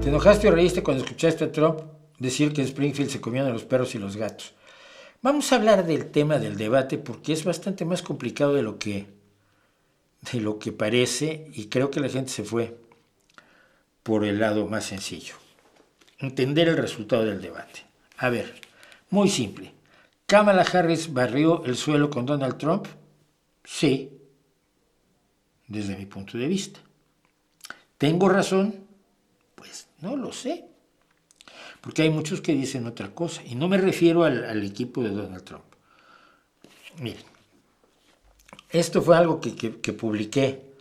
Te enojaste o reíste cuando escuchaste a Trump decir que en Springfield se comían a los perros y los gatos. Vamos a hablar del tema del debate porque es bastante más complicado de lo que parece, y creo que la gente se fue por el lado más sencillo. Entender el resultado del debate. A ver, muy simple. ¿Kamala Harris barrió el suelo con Donald Trump? Sí, desde mi punto de vista. ¿Tengo razón? Pues no lo sé. Porque hay muchos que dicen otra cosa. Y no me refiero al equipo de Donald Trump. Miren, esto fue algo que publiqué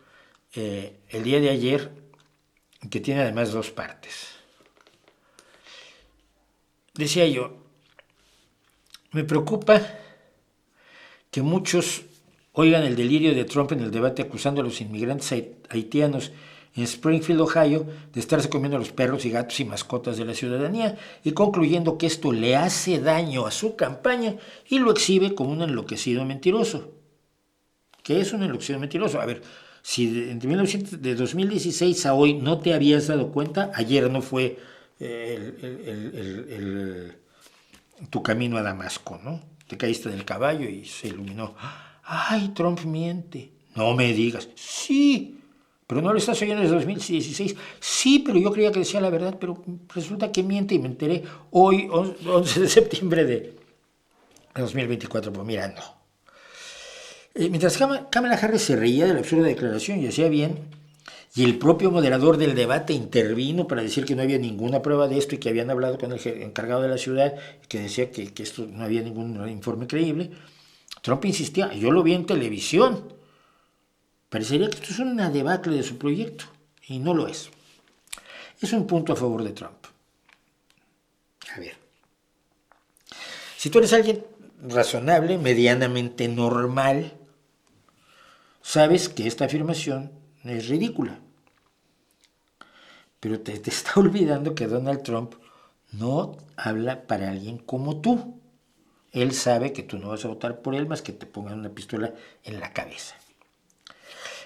el día de ayer, que tiene además dos partes. Decía yo, me preocupa que muchos oigan el delirio de Trump en el debate acusando a los inmigrantes haitianos en Springfield, Ohio, de estarse comiendo a los perros y gatos y mascotas de la ciudadanía, y concluyendo que esto le hace daño a su campaña y lo exhibe como un enloquecido mentiroso. ¿Qué es un enloquecido mentiroso? A ver, si de 2016 a hoy no te habías dado cuenta, ayer no fue tu camino a Damasco, ¿no? Te caíste del caballo y se iluminó. ¡Ay, Trump miente! No me digas. Sí, pero no lo estás oyendo desde 2016. Sí, pero yo creía que decía la verdad, pero resulta que miente y me enteré hoy, 11 de septiembre de 2024. Pues mira, no. Mientras Kamala Harris se reía de la absurda declaración y hacía bien, y el propio moderador del debate intervino para decir que no había ninguna prueba de esto y que habían hablado con el encargado de la ciudad, que decía que esto no había ningún informe creíble, Trump insistía. Yo lo vi en televisión. Parecería que esto es una debacle de su proyecto, y no lo es. Es un punto a favor de Trump. A ver, si tú eres alguien razonable, medianamente normal, sabes que esta afirmación es ridícula. Pero te está olvidando que Donald Trump no habla para alguien como tú. Él sabe que tú no vas a votar por él más que te pongan una pistola en la cabeza.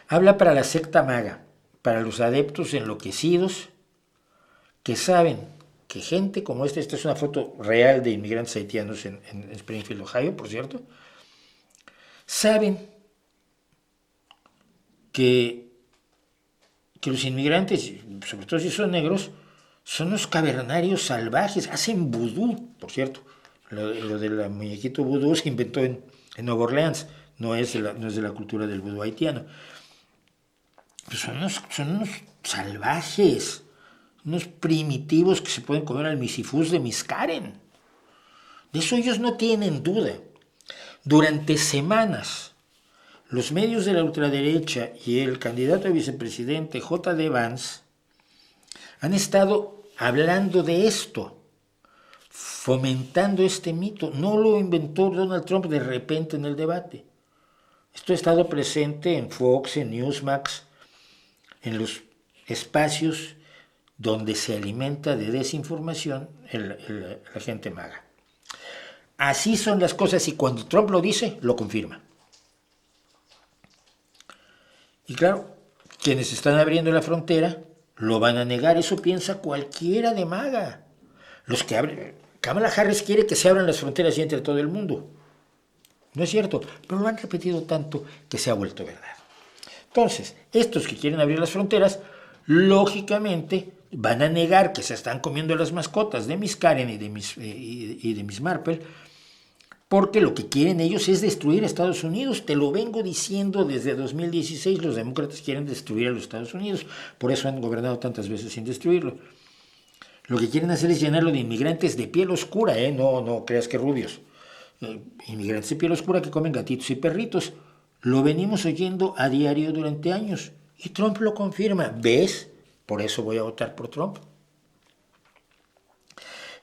Habla para la secta MAGA, para los adeptos enloquecidos que saben que gente como esta es una foto real de inmigrantes haitianos en Springfield, Ohio, por cierto, saben que los inmigrantes, sobre todo si son negros, son los cavernarios salvajes, hacen vudú, por cierto. Lo del muñequito vudú se inventó en Nueva Orleans, no es de la cultura del vudú haitiano. Pues son unos salvajes, unos primitivos que se pueden comer al misifús de Miscaren. De eso ellos no tienen duda. Durante semanas, los medios de la ultraderecha y el candidato a vicepresidente J.D. Vance han estado hablando de esto, fomentando este mito. No lo inventó Donald Trump de repente en el debate. Esto ha estado presente en Fox, en Newsmax, en los espacios donde se alimenta de desinformación la gente MAGA. Así son las cosas, y cuando Trump lo dice, lo confirma. Y claro, quienes están abriendo la frontera lo van a negar. Eso piensa cualquiera de MAGA. Los que abren... Kamala Harris quiere que se abran las fronteras y entre todo el mundo. No es cierto, pero lo han repetido tanto que se ha vuelto verdad. Entonces, estos que quieren abrir las fronteras, lógicamente van a negar que se están comiendo las mascotas de Miss Karen y de Miss Marple, porque lo que quieren ellos es destruir a Estados Unidos. Te lo vengo diciendo desde 2016, los demócratas quieren destruir a los Estados Unidos, por eso han gobernado tantas veces sin destruirlo. Lo que quieren hacer es llenarlo de inmigrantes de piel oscura, no creas que rubios. Inmigrantes de piel oscura que comen gatitos y perritos. Lo venimos oyendo a diario durante años, y Trump lo confirma. ¿Ves? Por eso voy a votar por Trump.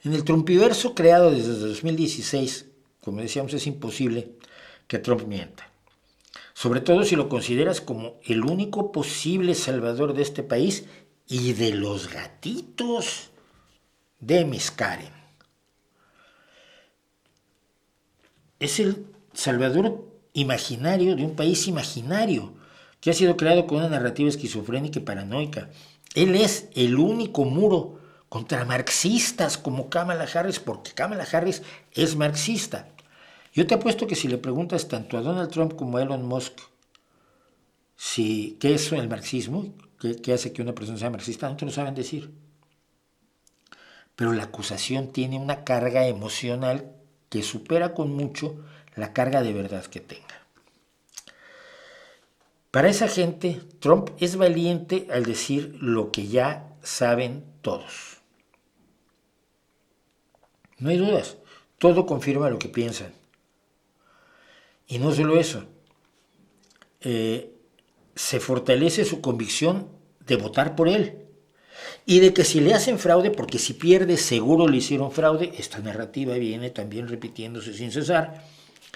En el Trumpiverso creado desde 2016, como decíamos, es imposible que Trump mienta. Sobre todo si lo consideras como el único posible salvador de este país y de los gatitos de Miss Karen. Es el salvador imaginario de un país imaginario que ha sido creado con una narrativa esquizofrénica y paranoica. Él es el único muro contra marxistas como Kamala Harris, porque Kamala Harris es marxista. Yo te apuesto que si le preguntas tanto a Donald Trump como a Elon Musk qué es el marxismo, qué hace que una persona sea marxista, no te lo saben decir. Pero la acusación tiene una carga emocional que supera con mucho la carga de verdad que tenga. Para esa gente, Trump es valiente al decir lo que ya saben todos. No hay dudas, todo confirma lo que piensan. Y no solo eso, se fortalece su convicción de votar por él. Y de que si le hacen fraude, porque si pierde seguro le hicieron fraude, esta narrativa viene también repitiéndose sin cesar.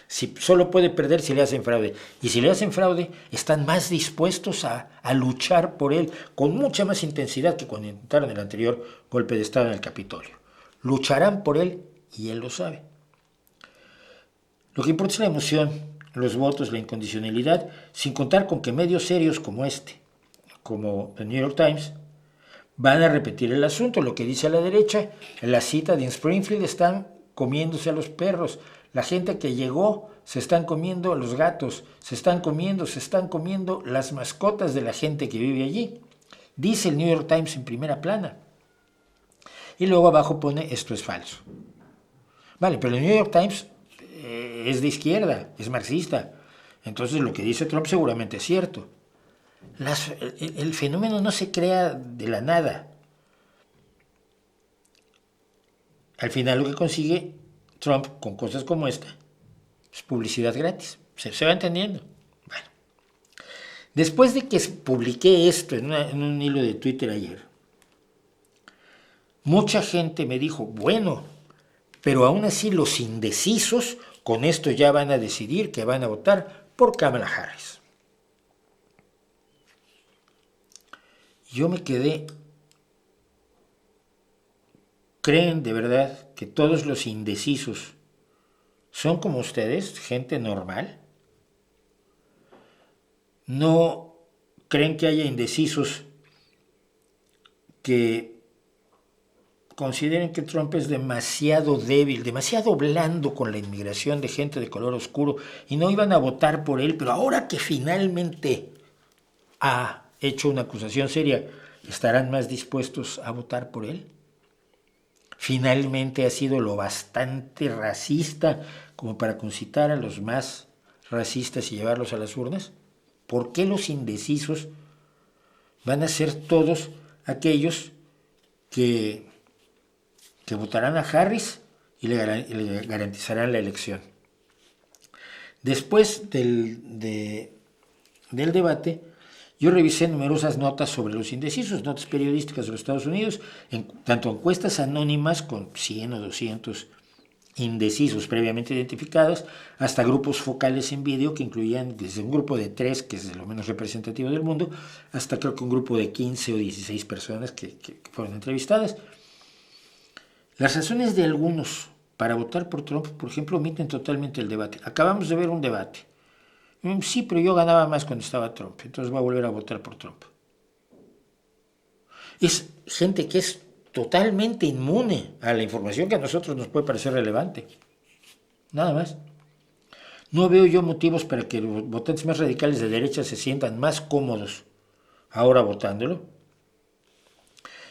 Si solo puede perder si le hacen fraude. Y si le hacen fraude, están más dispuestos a luchar por él con mucha más intensidad que cuando intentaron el anterior golpe de Estado en el Capitolio. Lucharán por él y él lo sabe. Lo que importa es la emoción, los votos, la incondicionalidad, sin contar con que medios serios como como el New York Times, van a repetir el asunto, lo que dice a la derecha, en la cita de Springfield están comiéndose a los perros, la gente que llegó se están comiendo a los gatos, se están comiendo las mascotas de la gente que vive allí. Dice el New York Times en primera plana. Y luego abajo pone, esto es falso. Vale, pero el New York Times es de izquierda, es marxista. Entonces lo que dice Trump seguramente es cierto. El fenómeno no se crea de la nada. Al final lo que consigue Trump con cosas como esta es publicidad gratis. ¿Se va entendiendo? Bueno. Después de que publiqué esto en un hilo de Twitter ayer, mucha gente me dijo, bueno, pero aún así los indecisos con esto ya van a decidir que van a votar por Kamala Harris. Yo me quedé. ¿Creen de verdad que todos los indecisos son como ustedes, gente normal? ¿No creen que haya indecisos que consideren que Trump es demasiado débil, demasiado blando con la inmigración de gente de color oscuro y no iban a votar por él, pero ahora que finalmente ha hecho una acusación seria, estarán más dispuestos a votar por él? Finalmente ha sido lo bastante racista como para concitar a los más racistas y llevarlos a las urnas. ¿Por qué los indecisos van a ser todos aquellos que votarán a Harris y le garantizarán la elección? Después del debate, yo revisé numerosas notas sobre los indecisos, notas periodísticas de los Estados Unidos, tanto encuestas anónimas con 100 o 200 indecisos previamente identificados, hasta grupos focales en vídeo que incluían desde un grupo de 3, que es lo menos representativo del mundo, hasta creo que un grupo de 15 o 16 personas que fueron entrevistadas. Las razones de algunos para votar por Trump, por ejemplo, omiten totalmente el debate. Acabamos de ver un debate. Sí, pero yo ganaba más cuando estaba Trump, entonces voy a volver a votar por Trump. Es gente que es totalmente inmune a la información que a nosotros nos puede parecer relevante. Nada más. No veo yo motivos para que los votantes más radicales de derecha se sientan más cómodos ahora votándolo.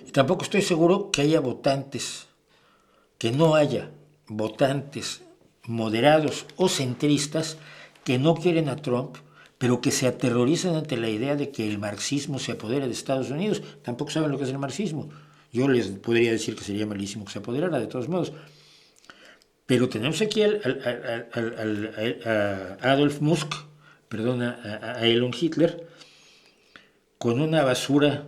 Y tampoco estoy seguro que no haya votantes moderados o centristas que no quieren a Trump, pero que se aterrorizan ante la idea de que el marxismo se apodera de Estados Unidos. Tampoco saben lo que es el marxismo. Yo les podría decir que sería malísimo que se apoderara, de todos modos. Pero tenemos aquí a Adolf Musk, a Elon Hitler, con una basura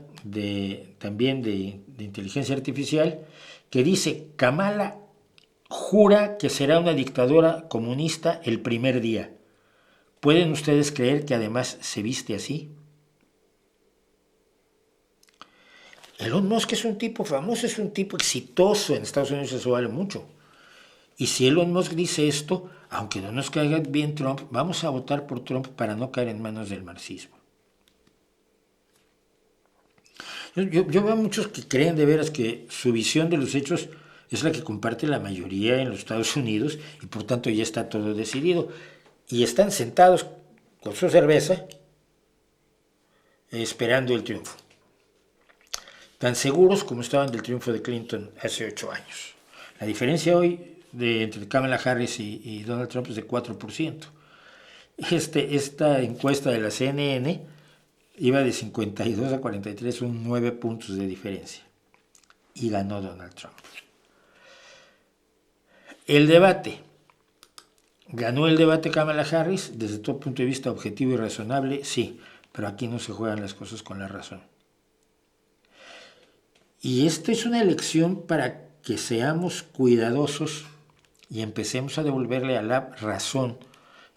también de inteligencia artificial, que dice, Kamala jura que será una dictadora comunista el primer día. ¿Pueden ustedes creer que además se viste así? Elon Musk es un tipo famoso, es un tipo exitoso. En Estados Unidos eso vale mucho. Y si Elon Musk dice esto, aunque no nos caiga bien Trump, vamos a votar por Trump para no caer en manos del marxismo. Yo veo a muchos que creen de veras que su visión de los hechos es la que comparte la mayoría en los Estados Unidos y por tanto ya está todo decidido. Y están sentados con su cerveza esperando el triunfo. Tan seguros como estaban del triunfo de Clinton hace 8 años. La diferencia hoy entre Kamala Harris y Donald Trump es de 4%. Esta encuesta de la CNN iba de 52 a 43, son 9 puntos de diferencia. Y ganó Donald Trump. El debate. ¿Ganó el debate Kamala Harris? Desde todo punto de vista objetivo y razonable, sí. Pero aquí no se juegan las cosas con la razón. Y esta es una elección para que seamos cuidadosos y empecemos a devolverle a la razón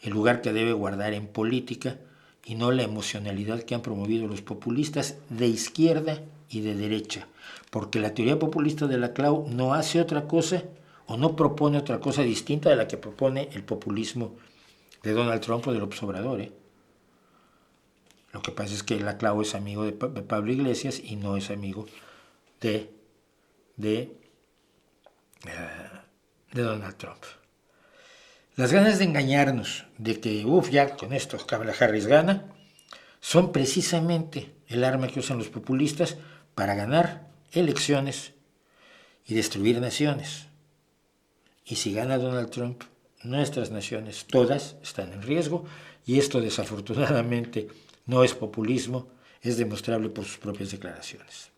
el lugar que debe guardar en política y no la emocionalidad que han promovido los populistas de izquierda y de derecha. Porque la teoría populista de la Clau no hace otra cosa o no propone otra cosa distinta de la que propone el populismo de Donald Trump o del López Obrador. Lo que pasa es que la Clau es amigo de Pablo Iglesias y no es amigo de Donald Trump. Las ganas de engañarnos, de que, ya con esto Kamala Harris gana, son precisamente el arma que usan los populistas para ganar elecciones y destruir naciones. Y si gana Donald Trump, nuestras naciones, todas, están en riesgo, y esto desafortunadamente no es populismo, es demostrable por sus propias declaraciones.